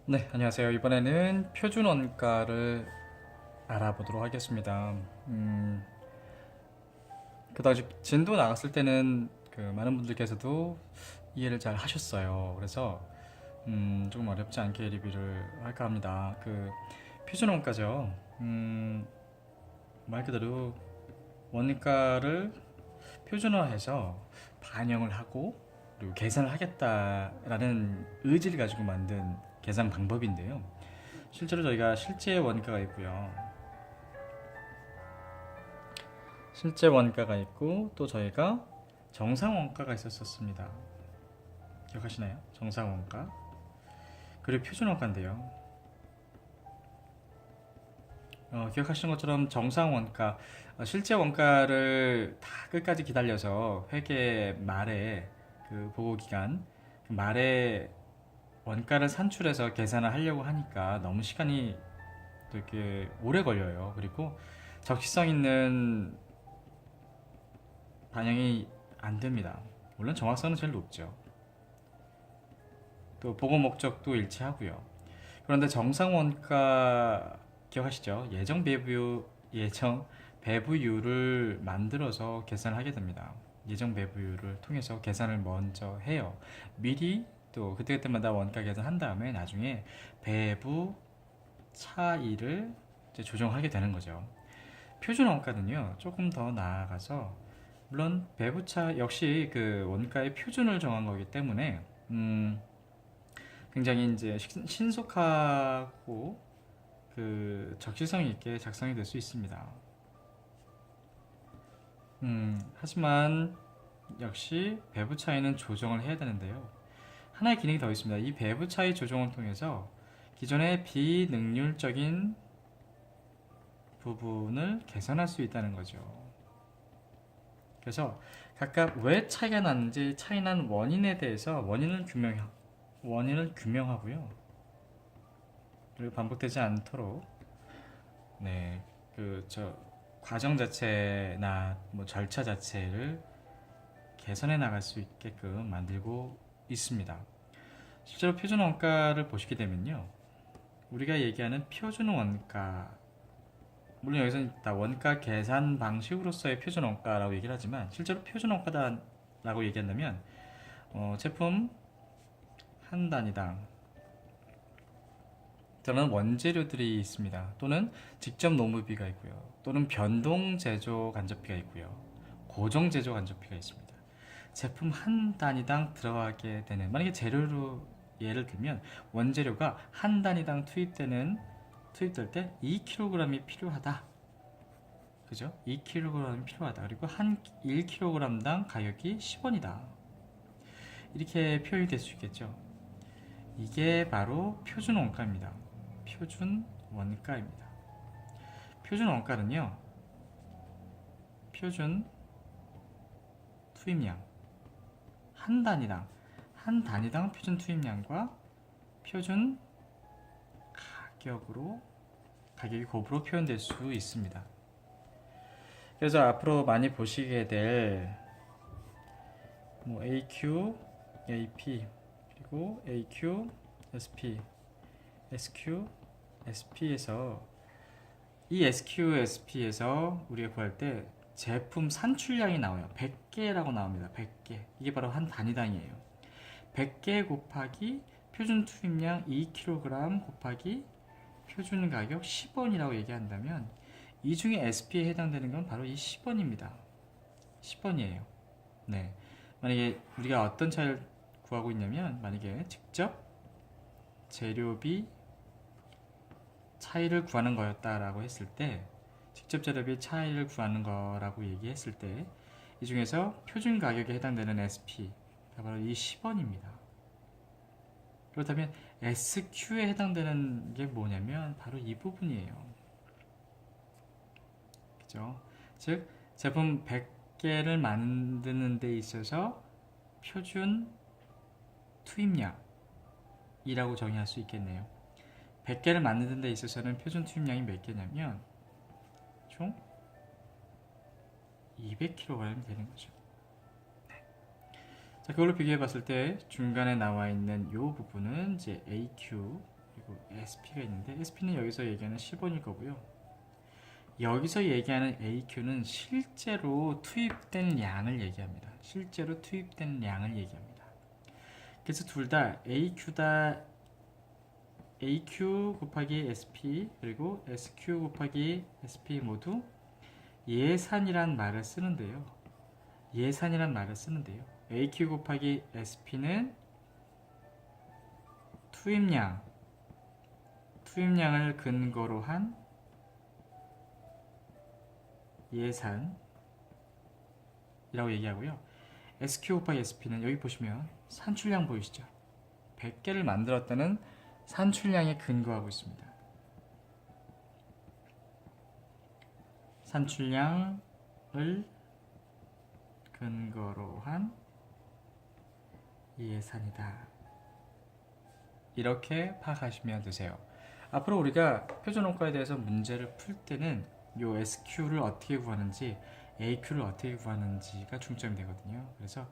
네, 안녕하세요. 이번에는 표준 원가를 알아보도록 하겠습니다. 그 당시 진도 나갔을 때는 그 많은 분들께서도 이해를 잘 하셨어요. 그래서 조금 어렵지 않게 리뷰를 할까 합니다. 그 표준 원가죠. 말 그대로 원가를 표준화해서 반영을 하고 그리고 계산을 하겠다라는 의지를 가지고 만든 계산 방법인데요. 실제로 저희가 실제 원가가 있고요. 실제 원가가 있고 또 저희가 정상 원가가 있었습니다. 기억하시나요? 정상 원가 그리고 표준 원가인데요. 기억하시는 것처럼 정상 원가, 실제 원가를 다 끝까지 기다려서 회계 말에 그 보고 기간 그 말에 원가를 산출해서 계산을 하려고 하니까 너무 시간이 되게 오래 걸려요. 그리고 적시성 있는 반영이 안 됩니다. 물론 정확성은 제일 높죠. 또 보고 목적도 일치하고요. 그런데 정상 원가 기억하시죠? 예정 배부율을 만들어서 계산을 하게 됩니다. 예정 배부율을 통해서 계산을 먼저 해요. 미리 또 그때그때마다 원가 계산한 다음에 나중에 배부 차이를 이제 조정하게 되는 거죠. 표준 원가는요, 조금 더 나아가서 물론 배부차 역시 그 원가의 표준을 정한 거기 때문에 굉장히 이제 신속하고 그 적시성 있게 작성이 될 수 있습니다. 하지만 역시 배부 차이는 조정을 해야 되는데요. 하나의 기능이 더 있습니다. 이 배부 차이 조정을 통해서 기존의 비능률적인 부분을 개선할 수 있다는 거죠. 그래서 각각 왜 차이가 났는지 차이 난 원인에 대해서 원인을 규명하고요. 그리고 반복되지 않도록 네, 그 저 과정 자체나 뭐 절차 자체를 개선해 나갈 수 있게끔 만들고 있습니다. 실제로 표준 원가를 보시게 되면요, 우리가 얘기하는 표준 원가, 물론 여기서 다 원가 계산 방식으로서의 표준 원가라고 얘기를 하지만 실제로 표준 원가다라고 얘기한다면 제품 한 단위당 저는 원재료들이 있습니다. 또는 직접 노무비가 있고요. 또는 변동 제조 간접비가 있고요. 고정 제조 간접비가 있습니다. 제품 한 단위당 들어가게 되는, 만약에 재료로 예를 들면 원재료가 한 단위당 투입될 때 2kg이 필요하다. 그죠? 2kg이 필요하다. 그리고 한 1kg당 가격이 10원이다. 이렇게 표현이 될 수 있겠죠. 이게 바로 표준 원가입니다. 표준 원가입니다. 표준 원가는요, 표준 투입량 한 단위당 표준 투입량과 표준 가격이 곱으로 표현될 수 있습니다. 그래서 앞으로 많이 보시게 될 뭐 AQ, AP 그리고 AQ, SP, SQ, SP에서 이 SQ, SP에서 우리가 구할 때 제품 산출량이 나와요. 100개라고 나옵니다. 100개. 이게 바로 한 단위당이에요. 100개 곱하기 표준 투입량 2kg 곱하기 표준 가격 10원이라고 얘기한다면 이 중에 SP에 해당되는 건 바로 이 10원입니다. 10원이에요. 네. 만약에 우리가 어떤 차이를 구하고 있냐면, 만약에 직접 재료비 차이를 구하는 거였다라고 했을 때, 직접 재료비 차이를 구하는 거라고 얘기했을 때, 이 중에서 표준 가격에 해당되는 SP가 바로 이 10원입니다. 그렇다면 SQ에 해당되는 게 뭐냐면 바로 이 부분이에요. 그죠? 즉 제품 100개를 만드는 데 있어서 표준 투입량이라고 정의할 수 있겠네요. 100개를 만드는 데 있어서는 표준 투입량이 몇 개냐면 총 200kg이 되는 거죠. 자, 그걸로 비교해 봤을 때 중간에 나와 있는 이 부분은 이제 AQ 그리고 SP가 있는데 SP는 여기서 얘기하는 10원일 거고요. 여기서 얘기하는 AQ는 실제로 투입된 양을 얘기합니다. 실제로 투입된 양을 얘기합니다. 그래서 둘 다 AQ 곱하기 SP 그리고 SQ 곱하기 SP 모두 예산이란 말을 쓰는데요. 예산이란 말을 쓰는데요. AQ 곱하기 SP는 투입량을 근거로 한 예산이라고 얘기하고요. SQ 곱하기 SP는 여기 보시면 산출량 보이시죠? 100개를 만들었다는 산출량에 근거하고 있습니다. 산출량을 근거로 한 예산이다. 이렇게 파악하시면 되세요. 앞으로 우리가 표준원가에 대해서 문제를 풀 때는 이 SQ를 어떻게 구하는지 AQ를 어떻게 구하는지가 중점이 되거든요. 그래서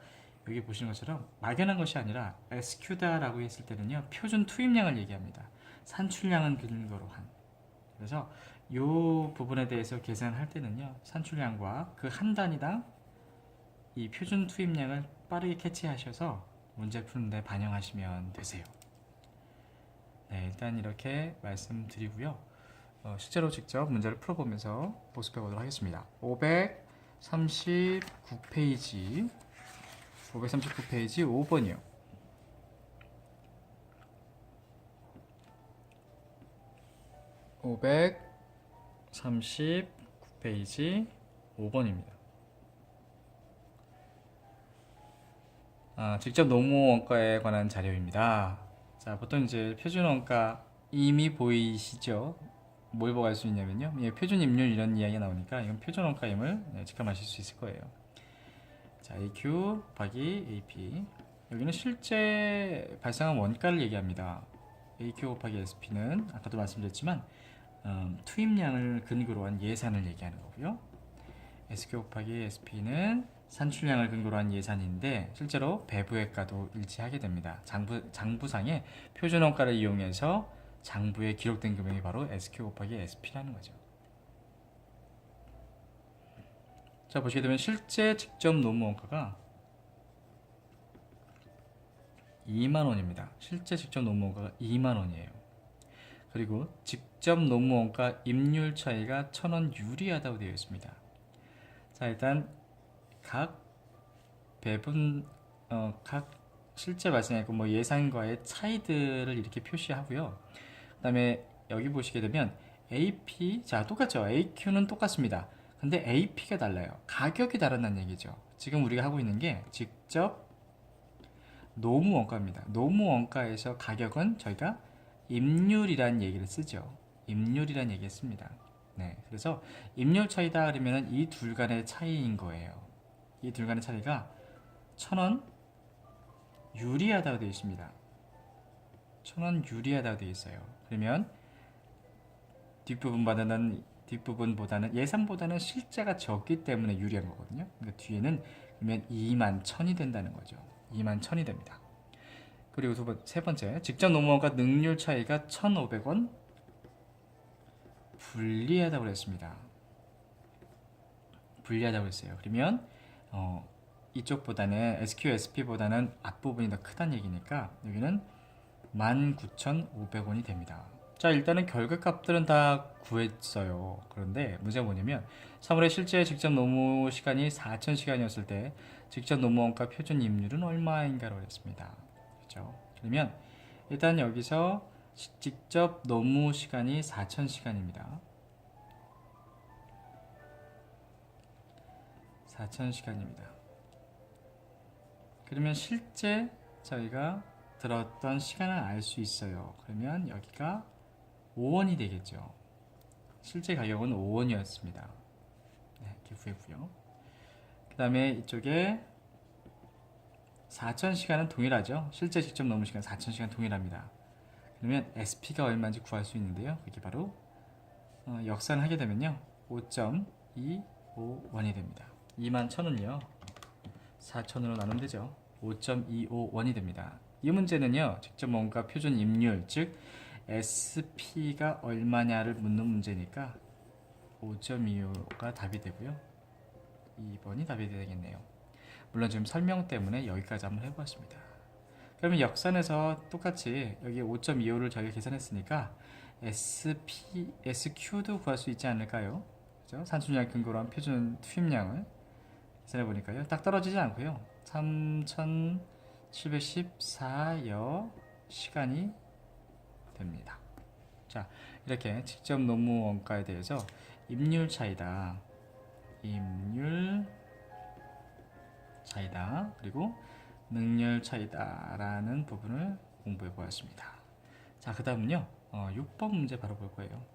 여기 보시는 것처럼 막연한 것이 아니라 SQ다라고 했을 때는요, 표준 투입량을 얘기합니다. 산출량은 근거로 한. 그래서 이 부분에 대해서 계산할 때는요, 산출량과 그 한 단위당 이 표준 투입량을 빠르게 캐치하셔서 문제 푸는데 반영하시면 되세요. 네, 일단 이렇게 말씀드리고요. 실제로 직접 문제를 풀어보면서 복습해 보도록 하겠습니다. 539페이지 539페이지 5번이요. 539페이지 5번입니다. 직접 노무 원가에 관한 자료입니다. 자, 보통 이제 표준 원가 이미 보이시죠? 뭘 보고 알 수 있냐면요. 표준 임률 이런 이야기가 나오니까 이건 표준 원가임을 직감하실 수 있을 거예요. 자, AQ 곱하기 AP. 여기는 실제 발생한 원가를 얘기합니다. AQ 곱하기 SP는 아까도 말씀드렸지만 투입량을 근거로 한 예산을 얘기하는 거고요. SQ 곱하기 SP는 산출량을 근거로 한 예산인데 실제로 배부액과도 일치하게 됩니다. 장부상의 표준원가를 이용해서 장부에 기록된 금액이 바로 SQ 곱하기 SP라는 거죠. 자, 보시게 되면 실제 직접 노무원가가 2만원입니다. 실제 직접 노무원가가 2만원이에요. 그리고 직접 노무원가 임률 차이가 1,000원 유리하다고 되어 있습니다. 자, 일단 각 배분 각 실제 발생했고 뭐 예산과의 차이들을 이렇게 표시하고요. 그 다음에 여기 보시게 되면 AP, 자 똑같죠. AQ는 똑같습니다. 근데 AP가 달라요. 가격이 다르다는 얘기죠. 지금 우리가 하고 있는 게 직접 노무 원가입니다. 노무 원가에서 가격은 저희가 임률이라는 얘기를 쓰죠. 임률이라는 얘기를 씁니다. 네, 그래서 임률 차이다 그러면 이 둘 간의 차이인 거예요. 이 둘 간의 차이가 1,000원 유리하다고 되어 있습니다. 1,000원 유리하다고 되어 있어요. 그러면 뒷부분보다는 예산보다는 실제가 적기 때문에 유리한 거거든요. 그러니까 뒤에는 그러면 21,000이 된다는 거죠. 21,000이 됩니다. 그리고 세 번째, 직접 노무원가 능률 차이가 1,500원 불리하다고 그랬습니다. 불리하다고 했어요. 그러면 이쪽보다는 SQ, SP보다는 앞부분이 더 크다는 얘기니까 여기는 19,500원이 됩니다. 자, 일단은 결과값들은 다 구했어요. 그런데 문제가 뭐냐면 3월에 실제 직접 노무 시간이 4,000시간이었을 때 직접 노무원가 표준 임률은 얼마인가로 했습니다. 그렇죠? 그러면 일단 여기서 직접 노무 시간이 4,000시간입니다. 4,000시간입니다. 그러면 실제 저희가 들었던 시간을 알 수 있어요. 그러면 여기가 5원이 되겠죠. 실제 가격은 5원이었습니다. 네, 이렇게 구했고요. 그 다음에 이쪽에 4,000시간은 동일하죠. 실제 직접 노무 시간 4,000시간 동일합니다. 그러면 SP가 얼마인지 구할 수 있는데요. 그게 바로 역산하게 되면요 5.25원이 됩니다. 21,000원을요 4,000으로 나누면 되죠. 5.25원이 됩니다. 이 문제는요 직접 뭔가 표준 임률 즉 SP가 얼마냐를 묻는 문제니까 5.25가 답이 되고요. 2번이 답이 되겠네요. 물론 지금 설명 때문에 여기까지 한번 해보았습니다. 그러면 역산에서 똑같이 여기 5.25를 저희가 계산했으니까 SQ도 구할 수 있지 않을까요? 그죠? 산출량 근거로 한 표준 투입량을 계산해 보니까요. 딱 떨어지지 않고요. 3714여 시간이 됩니다. 자, 이렇게 직접 논문 원가에 대해서 임률 차이다. 임률 차이다. 그리고 능률 차이다 라는 부분을 공부해 보았습니다. 자, 그 다음은요 6번 문제 바로 볼 거예요.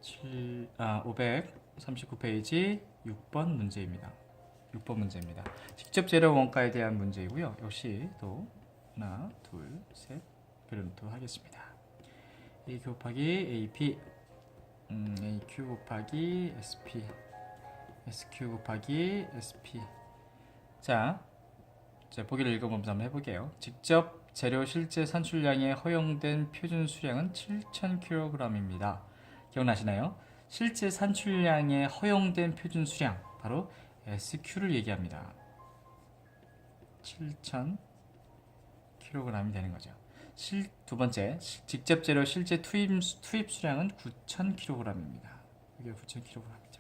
539페이지 6번 문제입니다. 6번 문제입니다. 직접 재료 원가에 대한 문제이고요. 역시 또 하나, 둘, 셋 그림도 하겠습니다. A 곱하기 AP, AQ 곱하기 SP, SQ 곱하기 SP. 자, 보기를 읽어보면서 한번 해볼게요. 직접 재료 실제 산출량에 허용된 표준 수량은 7,000kg입니다. 기억나시나요? 실제 산출량에 허용된 표준 수량, 바로 SQ를 얘기합니다. 7,000kg이 되는 거죠. 두 번째, 직접 재료 실제 투입 수량은 9,000kg입니다. 이게 9,000kg이죠.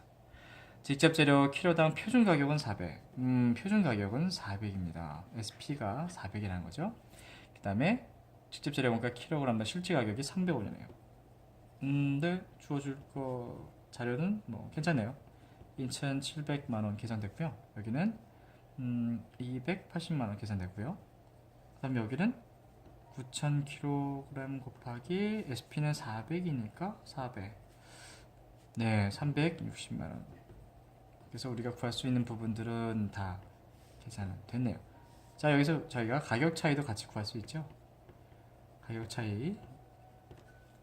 직접 재료 키로당 표준 가격은 400. 표준 가격은 400입니다. SP가 400이라는 거죠. 그 다음에 직접 재료 원가 킬로그램당 실제 가격이 300원이네요. 근데 주어줄 거 자료는 뭐 괜찮네요. 2,700만원 계산됐고요. 여기는 280만원 계산됐고요. 그 다음에 여기는 9,000kg 곱하기 SP는 400이니까 400. 네, 360만원. 그래서 우리가 구할 수 있는 부분들은 다 계산은 됐네요. 자, 여기서 저희가 가격 차이도 같이 구할 수 있죠. 가격 차이,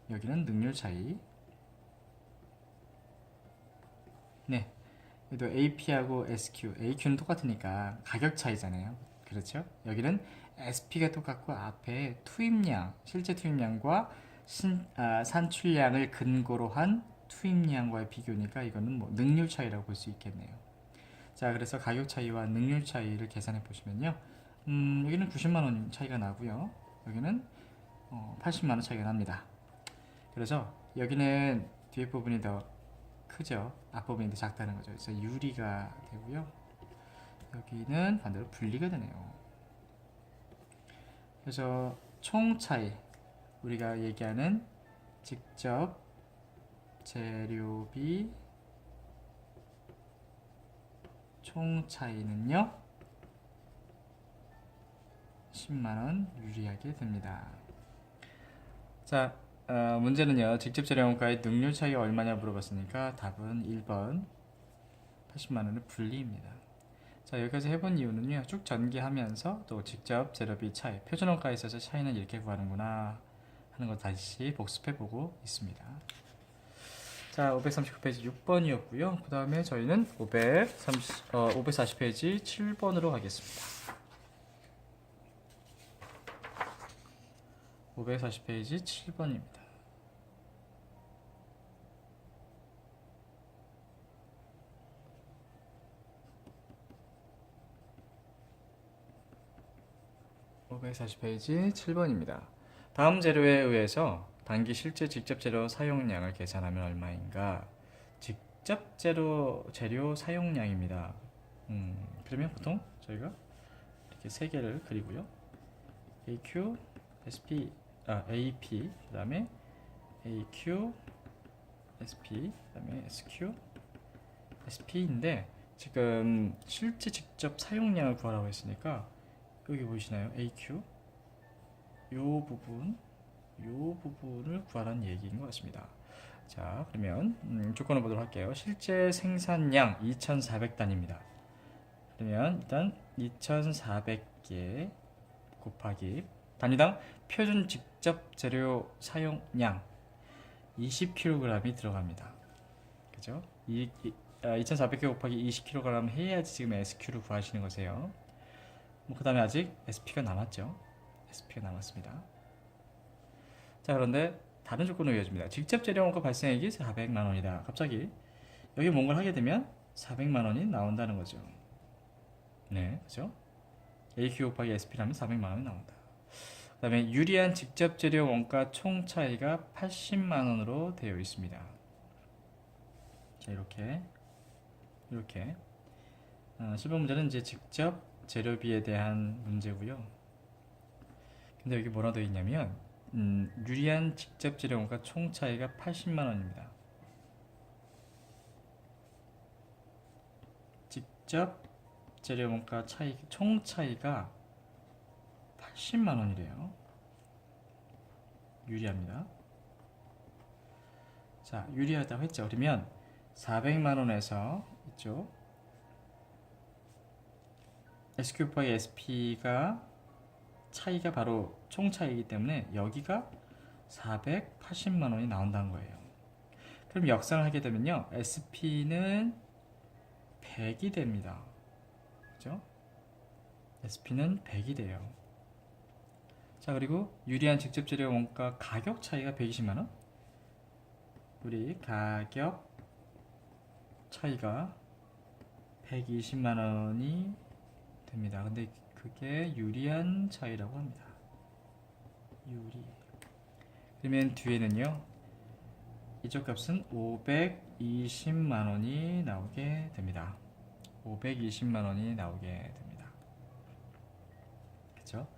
여기는 능률 차이. 네, 여기도 AP하고 SQ, AQ는 똑같으니까 가격 차이잖아요. 그렇죠? 여기는 SP가 똑같고 앞에 투입량, 실제 투입량과 산출량을 근거로 한 투입량과의 비교니까 이거는 뭐 능률 차이라고 볼 수 있겠네요. 자, 그래서 가격 차이와 능률 차이를 계산해 보시면요. 여기는 90만원 차이가 나고요. 여기는 80만원 차이가 납니다. 그래서 여기는 뒤에 부분이 더 크죠. 앞부분이 더 작다는 거죠. 그래서 유리가 되고요. 여기는 반대로 분리가 되네요. 그래서 총 차이, 우리가 얘기하는 직접 재료비 총 차이는요 10만원 유리하게 됩니다. 자, 문제는요 직접 재료 원가의 능률 차이가 얼마냐 물어봤으니까 답은 1번 80만원의 분리입니다. 자, 여기까지 해본 이유는요 쭉 전개하면서 또 직접 재료비 차이, 표준 원가에 있어서 차이는 이렇게 구하는구나 하는 거 다시 복습해보고 있습니다. 자, 539페이지 6번이었고요. 그 다음에 저희는 540페이지 7번으로 가겠습니다. 540페이지 7번입니다. (540페이지) 7번입니다. 다음 재료에 의해서 단기 실제 직접 재료 사용량을 계산하면 얼마인가? 직접 재료 사용량입니다. 그러면 보통 저희가 이렇게 세 개를 그리고요. AQ, SP, AP, 그 다음에 AQ, SP, 그 다음에 SQ, SP인데 지금 실제 직접 사용량을 구하라고 했으니까 여기 보이시나요? AQ 요 부분을 구하라는 얘기인 것 같습니다. 자, 그러면 조건을 보도록 할게요. 실제 생산량 2,400단입니다. 그러면 일단 2,400개 곱하기 단위당 표준 직접 재료 사용량 20kg이 들어갑니다. 그죠? 2,400개 곱하기 20kg 해야지 지금 SQ를 구하시는 거세요. 그 다음에 아직 SP가 남았죠. SP가 남았습니다. 자, 그런데 다른 조건으로 이어집니다. 직접 재료 원가 발생액이 400만 원이다. 갑자기 여기 뭔가를 하게 되면 400만 원이 나온다는 거죠. 네, 그죠? AQ 곱하기 SP라면 400만 원이 나온다. 그 다음에 유리한 직접 재료 원가 총 차이가 80만 원으로 되어 있습니다. 자, 이렇게 실무 문제는 이제 직접 재료비에 대한 문제고요. 근데 여기 뭐라 되어 있냐면 유리한 직접 재료 원가 총 차이가 80만 원입니다. 직접 재료 원가 차이 총 차이가 80만 원이래요. 유리합니다. 자, 유리하다고 했죠. 그러면 400만 원에서 이쪽 SQ 곱하기 SP가 차이가 바로 총 차이이기 때문에 여기가 480만 원이 나온다는 거예요. 그럼 역산을 하게 되면요, SP는 100이 됩니다. 그죠? SP는 100이 돼요. 자, 그리고 유리한 직접 재료 원가 가격 차이가 120만 원. 우리 가격 차이가 120만 원이 됩니다. 근데 그게 유리한 차이라고 합니다. 유리. 그러면 뒤에는요, 이쪽 값은 520만 원이 나오게 됩니다. 520만 원이 나오게 됩니다. 그쵸?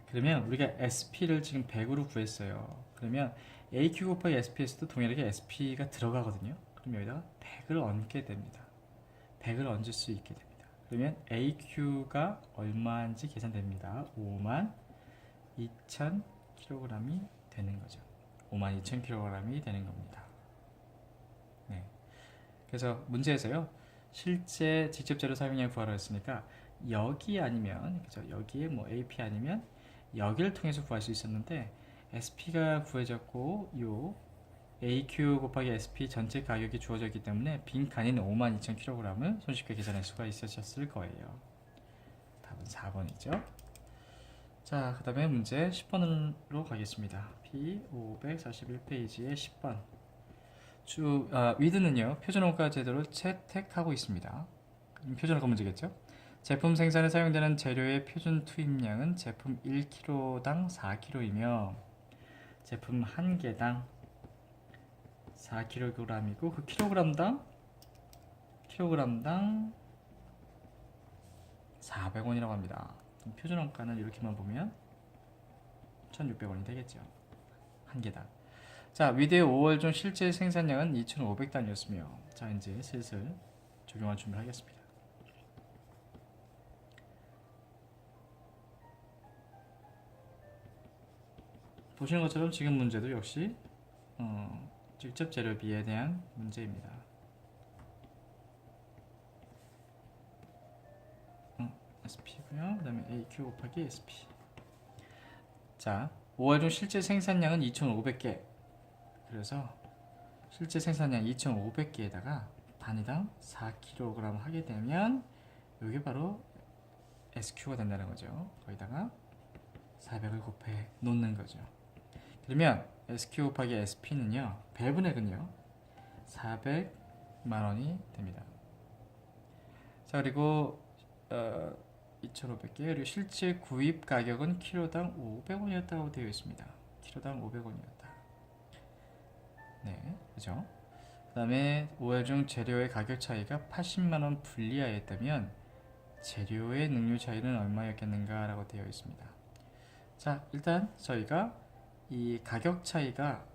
그러면 우리가 SP를 지금 100으로 구했어요. 그러면 AQ 곱하기 SP에서도 동일하게 SP가 들어가거든요. 그럼 여기다가 100을 얹게 됩니다. 100을 얹을 수 있게 됩니다. 그러면 AQ가 얼마인지 계산됩니다. 52,000kg이 되는 거죠. 52,000kg이 되는 겁니다. 네. 그래서 문제에서요, 실제 직접 재료 사용량 구하라 했으니까 여기 아니면, 그죠? 여기에 뭐 AP 아니면 여기를 통해서 구할 수 있었는데 SP가 구해졌고 요 AQ 곱하기 SP 전체 가격이 주어져 있기 때문에 빈칸인 52,000kg을 손쉽게 계산할 수가 있으셨을 거예요. 답은 4번이죠. 자, 그 다음에 문제 10번으로 가겠습니다. P541페이지의 10번. 위드는요, 표준원가 제도를 채택하고 있습니다. 표준원가 문제겠죠? 제품 생산에 사용되는 재료의 표준 투입량은 제품 1kg당 4kg이며 제품 1개당 4kg이고 그 킬로그램당 400원이라고 합니다. 표준원가는 이렇게만 보면 1600원이 되겠죠. 1개당. 자, 위드의 5월 중 실제 생산량은 2500단이었으며, 자, 이제 슬슬 적용할 준비를 하겠습니다. 보시는 것처럼 지금 문제도 역시 직접 재료비에 대한 문제입니다. SP고요. 그 다음에 AQ 곱하기 SP. 자, 5월 중 실제 생산량은 2,500개. 그래서 실제 생산량 2,500개에다가 단위당 4kg 하게 되면 이게 바로 SQ가 된다는 거죠. 거기다가 400을 곱해 놓는 거죠. 그러면 SQ 곱하기 SP는요, 배분액은요 400만 원이 됩니다. 자, 그리고 2,500개, 그리고 실제 구입 가격은 키로당 500원이었다고 되어 있습니다. 키로당 500원이었다. 네, 그죠? 그 다음에 5월 중 재료의 가격 차이가 80만원 불리하였다면 재료의 능률 차이는 얼마였겠는가 라고 되어 있습니다. 자, 일단 저희가 이 가격 차이가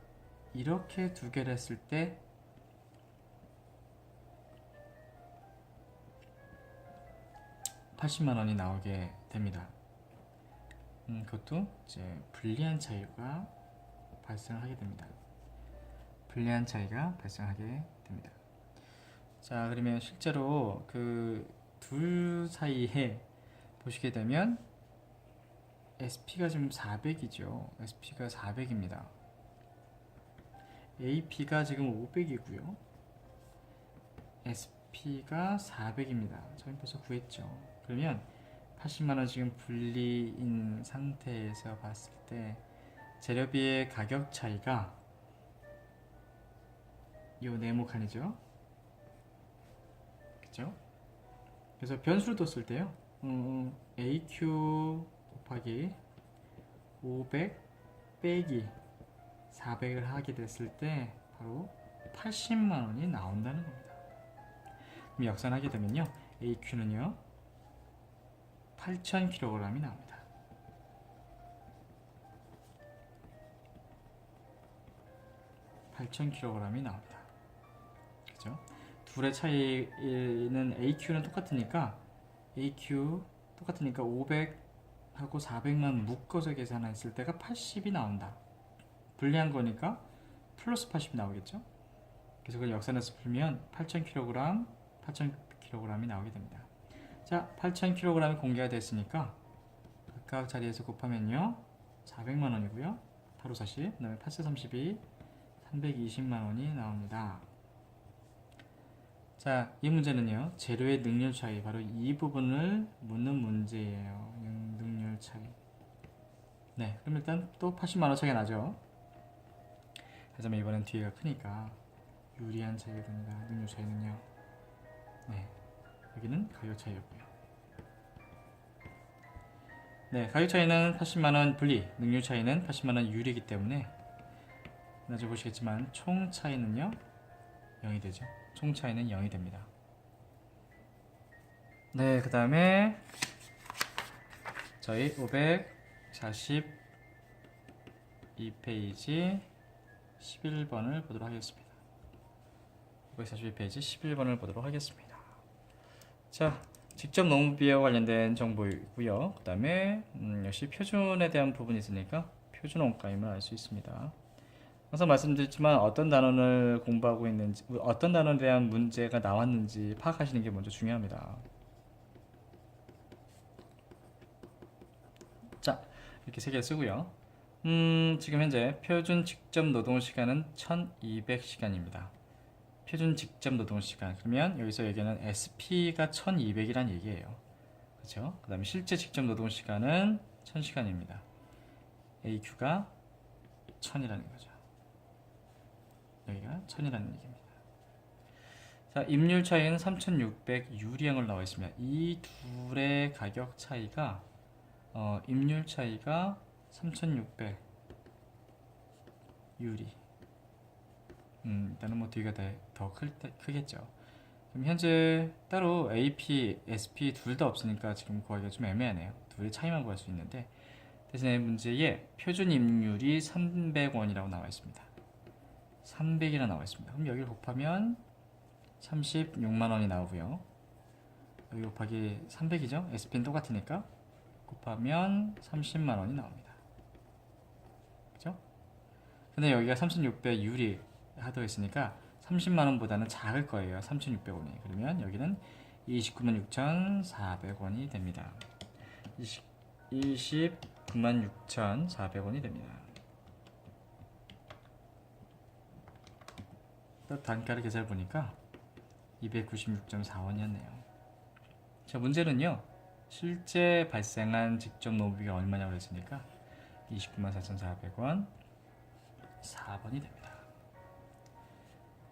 이렇게 두 개를 했을 때 $80만원이 나오게 됩니다. 그것도 이제 불리한 차이가 발생하게 됩니다. 불리한 차이가 발생하게 됩니다. 자, 그러면 실제로 그 둘 사이에 보시게 되면 SP가 지금 400이죠. SP가 400입니다. AP가 지금 500이고요. SP가 400입니다. 저희 벌써 구했죠. 그러면 80만원 지금 분리인 상태에서 봤을 때 재료비의 가격 차이가 요 네모칸이죠. 그죠? 그래서 변수를 뒀을 때요. AQ 곱하기 500 빼기 400을 하게 됐을 때 바로 80만 원이 나온다는 겁니다. 그럼 역산하게 되면요. AQ는요. 8,000kg이 나옵니다. 8,000kg이 나옵니다. 그죠? 둘의 차이는 AQ는 똑같으니까 AQ 똑같으니까 500하고 400만 묶어서 계산했을 때가 80이 나온다. 분리한 거니까 플러스 80이 나오겠죠? 그래서 그걸 역산해서 풀면 8,000kg, 8,000kg이 나오게 됩니다. 자, 8,000kg이 공개가 됐으니까 각각 자리에서 곱하면요 400만 원이고요. 바로 40, 그 다음에 8세 32, 320만 원이 나옵니다. 자, 이 문제는요 재료의 능률 차이, 바로 이 부분을 묻는 문제예요. 능률 차이. 네, 그럼 일단 또 80만 원 차이가 나죠. 하지만 이번엔 뒤에가 크니까 유리한 차이가 됩니다. 능률 차이는요. 네, 여기는 가격 차이였고요. 네, 가격 차이는 80만원 분리, 능률 차이는 80만원 유리이기 때문에 나중에 보시겠지만 총 차이는요 0이 되죠. 총 차이는 0이 됩니다. 네, 그 다음에 저희 542페이지 11번을 보도록 하겠습니다. 542페이지 11번을 보도록 하겠습니다. 자, 직접 농비와 관련된 정보이고요. 그 다음에 역시 표준에 대한 부분이 있으니까 표준 원가임을 알 수 있습니다. 항상 말씀드렸지만 어떤 단원을 공부하고 있는지, 어떤 단원에 대한 문제가 나왔는지 파악하시는 게 먼저 중요합니다. 자, 이렇게 세 개를 쓰고요. 지금 현재 표준 직접 노동 시간은 1200시간입니다. 표준 직접 노동 시간. 그러면 여기서 얘기하는 SP가 1200이란 얘기예요. 그렇죠? 그 다음에 실제 직접 노동 시간은 1000시간입니다. AQ가 1000이라는 거죠. 여기가 1000이라는 얘기입니다. 자, 임률 차이는 3600 유리형으로 나와 있습니다. 이 둘의 가격 차이가 임률 차이가 3600 유리. 일단은 뭐 뒤가 더 크겠죠. 그럼 현재 따로 AP, SP 둘 다 없으니까 지금 구하기가 좀 애매하네요. 둘의 차이만 구할 수 있는데 대신에 문제에 표준 임률이 300원이라고 나와 있습니다. 300이라 나와 있습니다. 그럼 여기를 곱하면 36만 원이 나오고요. 여기 곱하기 300이죠. SP는 똑같으니까 곱하면 30만 원이 나옵니다. 그죠? 근데 여기가 3600 유리 하도 있으니까 30만 원보다는 작을 거예요. 3,600원이. 그러면 여기는 29만 6,400원이 됩니다. 29만 6,400원이 됩니다. 또 단가를 계산해 보니까 296.4원이었네요. 자, 문제는요. 실제 발생한 직접 노무비가 얼마냐고 했으니까 29만 4,400원 4번이 됩니다.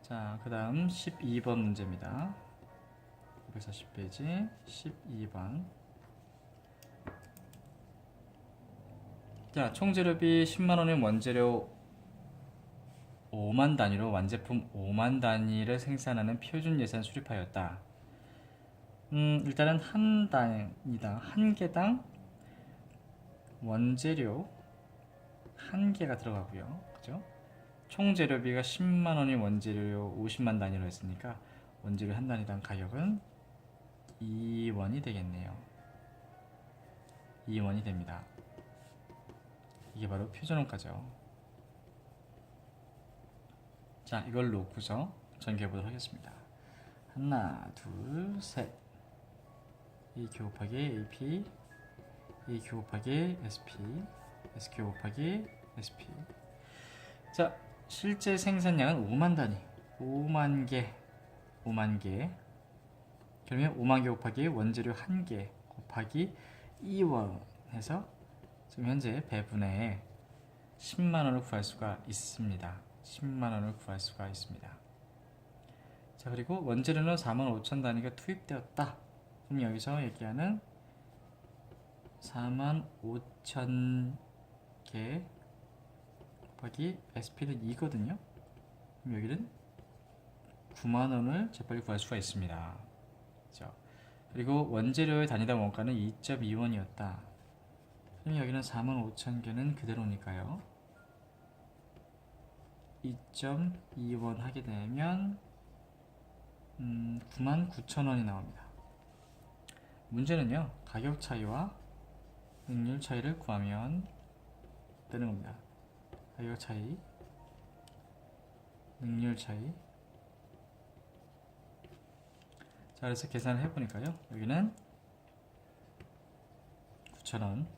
자, 그 다음 12번 문제입니다. 540페이지 12번. 자, 총재료비 10만원인 원재료 5만 단위로 완제품 5만 단위를 생산하는 표준 예산 수립하였다. 일단은 한 단위당, 한 개당 원재료 한 개가 들어가고요. 그죠? 총 재료비가 10만원이 원재료 50만 단위로 했으니까 원재료 한 단위당 가격은 2원이 되겠네요. 2원이 됩니다. 이게 바로 표준원가죠. 자, 이걸 놓고서 전개해 보도록 하겠습니다. 하나, 둘, 셋. AQ 곱하기 AP, AQ 곱하기 SP, SQ 곱하기 SP. 자, 실제 생산량은 5만 단위, 5만 개. 그러면 5만 개 곱하기 원재료 1개 곱하기 2원 해서 지금 현재 배분에 10만 원을 구할 수가 있습니다. 10만 원을 구할 수가 있습니다. 자, 그리고 원재료는 45,000 단위가 투입되었다. 그럼 여기서 얘기하는 45,000개 곱하기 SP는 2거든요. 그럼 여기는 90,000원을 재빨리 구할 수가 있습니다. 그렇죠? 그리고 원재료의 단위당 원가는 2.2원이었다. 그럼 여기는 45,000개는 그대로니까요. 2.2원 하게 되면 99,000원이 나옵니다. 문제는요, 가격 차이와 능률 차이를 구하면 되는 겁니다. 가격 차이, 능률 차이. 자, 그래서 계산을 해보니까요, 여기는 9,000원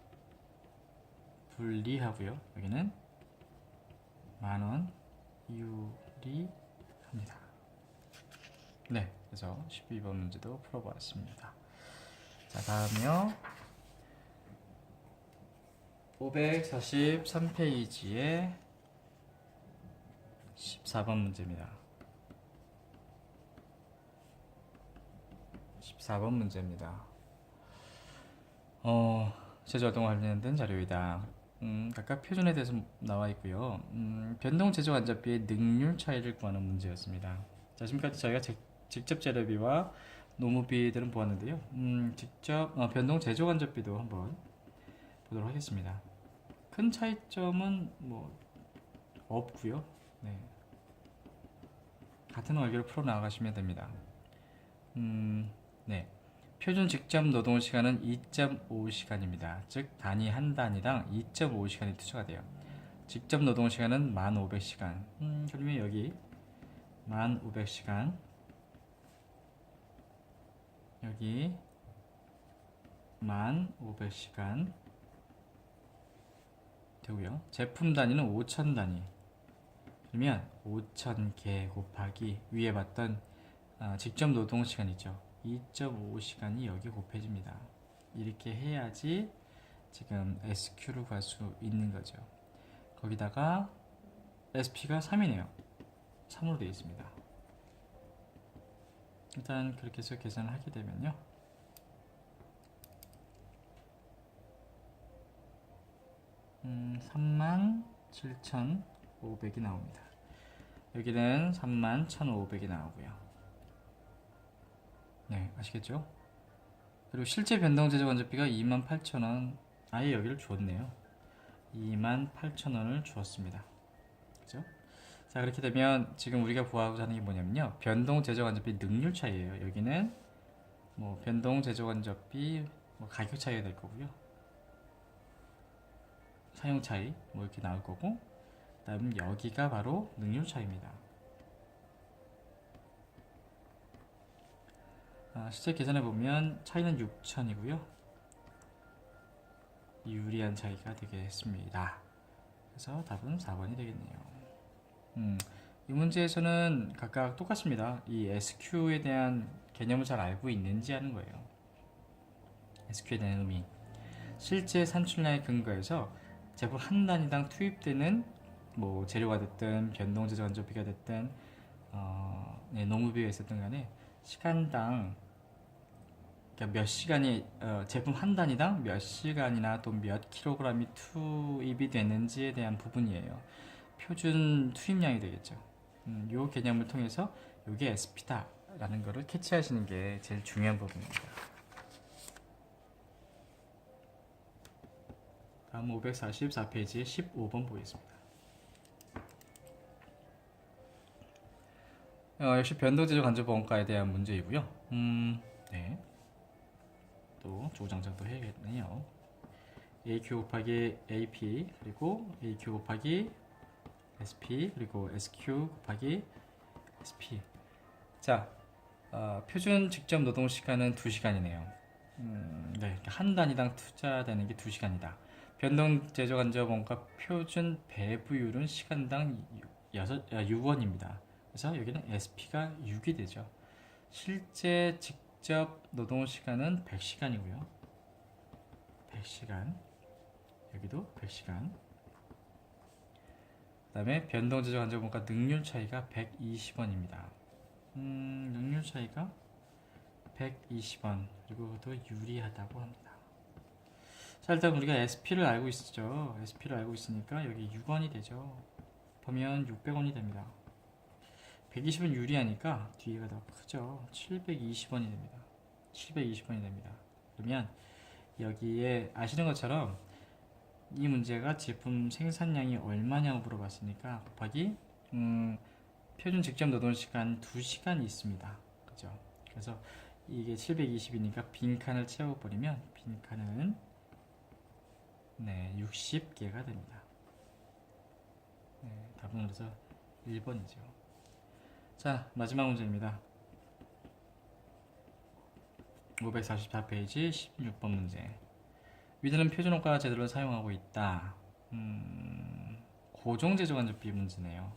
분리하고요, 여기는 10,000원 유리합니다. 네, 그래서 12번 문제도 풀어보았습니다. 자, 다음이요. 543페이지의 14번 문제입니다. 14번 문제입니다. 제조활동과 관련된 자료이다. 각각 표준에 대해서 나와 있고요. 변동 제조 간접비의 능률 차이를 구하는 문제였습니다. 자, 지금까지 저희가 직접 재료비와 노무비들은 보았는데요. 직접 변동 제조 간접비도 한번 보도록 하겠습니다. 큰 차이점은 뭐 없고요. 네. 같은 원리로 풀어 나가시면 됩니다. 네. 표준 직접 노동 시간은 2.5시간입니다. 즉 단위 한 단위당 2.5시간이 투자가 돼요. 직접 노동 시간은 1,500시간. 그러면 여기 1,500시간, 여기 1,500시간 되고요. 제품 단위는 5,000단위. 그러면 5,000개 곱하기 위에 봤던 직접 노동 시간이죠. 2.5시간이 여기 곱해집니다. 이렇게 해야지 지금 SQ를 구할 수 있는 거죠. 거기다가 SP가 3이네요. 3으로 되어 있습니다. 일단 그렇게 해서 계산을 하게 되면요. 음, 37,500이 나옵니다. 여기는 31,500이 나오고요. 네, 아시겠죠? 그리고 실제 변동 제조 간접비가 28,000원, 아예 여기를 주었네요. 28,000원을 주었습니다. 그죠? 자, 그렇게 되면 지금 우리가 구하고자 하는 게 뭐냐면요, 변동 제조 간접비 능률 차이예요. 여기는 뭐 변동 제조 간접비 뭐 가격 차이가 될 거고요. 사용 차이 뭐 이렇게 나올 거고, 그다음 여기가 바로 능률 차이입니다. 실제 계산해 보면 차이는 6,000이고요. 유리한 차이가 되겠습니다. 그래서 답은 4번이 되겠네요. 이 문제에서는 각각 똑같습니다. 이 SQ에 대한 개념을 잘 알고 있는지 하는 거예요. SQ에 대한 의미. 실제 산출량에 근거해서 제품 한 단위당 투입되는 뭐 재료가 됐든 변동 제조 간접비가 됐든 노무비가 있었든 간에 시간당, 그러니까 몇 시간이 제품 한 단위당 몇 시간이나 또 몇 킬로그램이 투입이 되는지에 대한 부분이에요. 표준 투입량이 되겠죠. 요 개념을 통해서 이게 SP다 라는 거를 캐치하시는 게 제일 중요한 부분입니다. 다음 544페이지의 15번 보겠습니다. 역시 변동제조 간접 원가에 대한 문제이고요. 네. 또 조장장도 해야겠네요. AQ 곱하기 AP 그리고 AQ 곱하기 SP 그리고 SQ 곱하기 SP. 자, 표준 직접 노동 시간은 2시간이네요. 네, 한 단위당 투자되는 게 2시간이다. 변동 제조 간접 원가 표준 배부율은 시간당 6원입니다. 그래서 여기는 SP가 6이 되죠. 실제 직접 노동 시간은 100시간이고요. 100시간. 여기도 100시간. 그 다음에 변동 제조 간접 원가 능률 차이가 120원입니다. 능률 차이가 120원, 그리고 더 유리하다고 합니다. 자, 일단 우리가 SP를 알고 있죠. SP를 알고 있으니까 여기 6원이 되죠. 보면 600원이 됩니다. 120원 유리하니까 뒤에가 더 크죠. 720원이 됩니다. 720원이 됩니다. 그러면 여기에 아시는 것처럼 이 문제가 제품 생산량이 얼마냐고 물어봤으니까 곱하기 표준 직접 노동 시간 2시간이 있습니다. 그죠? 그래서 이게 720이니까 빈칸을 채워버리면 빈칸은 60개가 됩니다. 답은 그래서 1번이죠. 자, 마지막 문제입니다. 544페이지 16번 문제. 위드는 표준호가 제도를 사용하고 있다. 고정제조간접비 문제네요.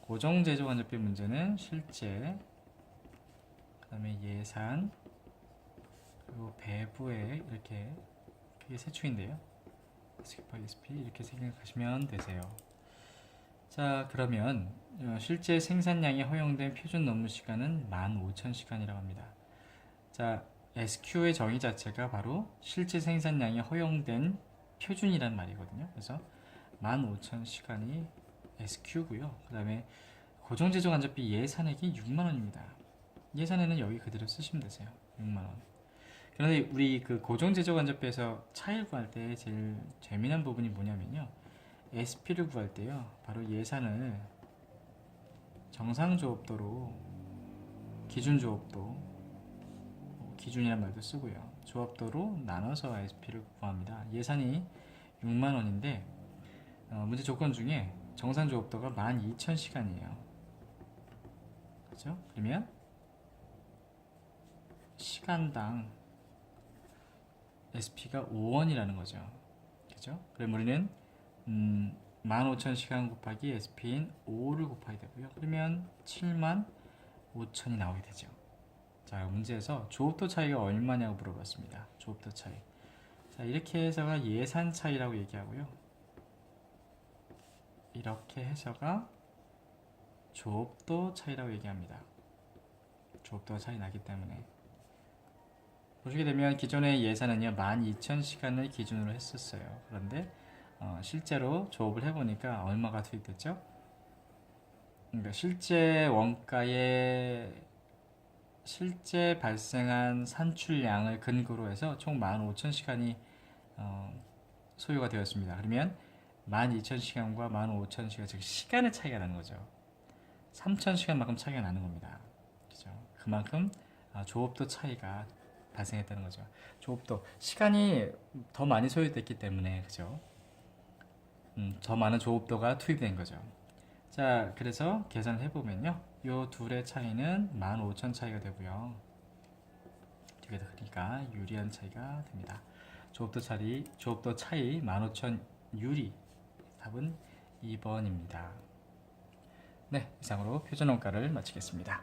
고정제조간접비 문제는 실제, 그 다음에 예산, 그리고 배부에 이렇게 그게 세 축인데요. SP 이렇게 생각하시면 되세요. 자, 그러면 실제 생산량이 허용된 표준 업무 시간은 15,000시간이라고 합니다. 자, SQ의 정의 자체가 바로 실제 생산량이 허용된 표준이란 말이거든요. 그래서 15,000시간이 SQ고요. 그 다음에 고정제조간접비 예산액이 6만원입니다. 예산에는 여기 그대로 쓰시면 되세요. 6만원. 그런데 우리 그 고정제조간접비에서 차이를 구할 때 제일 재미난 부분이 뭐냐면요. SP를 구할 때요. 바로 예산을 정상조업도로 기준조업도, 기준이란 말도 쓰고요. 조합도로 나눠서 SP를 구합니다. 예산이 6만원인데 문제 조건 중에 정상 조합도가 12,000시간이에요. 그죠? 그러면 시간당 SP가 5원이라는 거죠. 그죠? 그럼 우리는 15,000시간 곱하기 SP인 5를 곱하게 되고요. 그러면 75,000이 나오게 되죠. 자, 문제에서 조업도 차이가 얼마냐고 물어봤습니다. 조업도 차이. 자, 이렇게 해서가 예산 차이라고 얘기하고요. 이렇게 해서가 조업도 차이라고 얘기합니다. 조업도가 차이 나기 때문에. 보시게 되면 기존의 예산은요 12,000시간을 기준으로 했었어요. 그런데 실제로 조업을 해보니까 얼마가 투입됐죠? 그러니까 실제 원가에 실제 발생한 산출량을 근거로 해서 총 15,000시간이 소요가 되었습니다. 그러면 12,000시간과 15,000시간, 즉 시간의 차이가 나는 거죠. 3,000시간만큼 차이가 나는 겁니다. 그죠? 그만큼 조업도 차이가 발생했다는 거죠. 조업도 시간이 더 많이 소요됐기 때문에, 그죠? 더 많은 조업도가 투입된 거죠. 자, 그래서 계산을 해보면요, 요 둘의 차이는 15,000 차이가 되고요. 이게 그러니까 유리한 차이가 됩니다. 조업도 차이 15,000 유리. 답은 2번입니다. 네, 이상으로 표준원가를 마치겠습니다.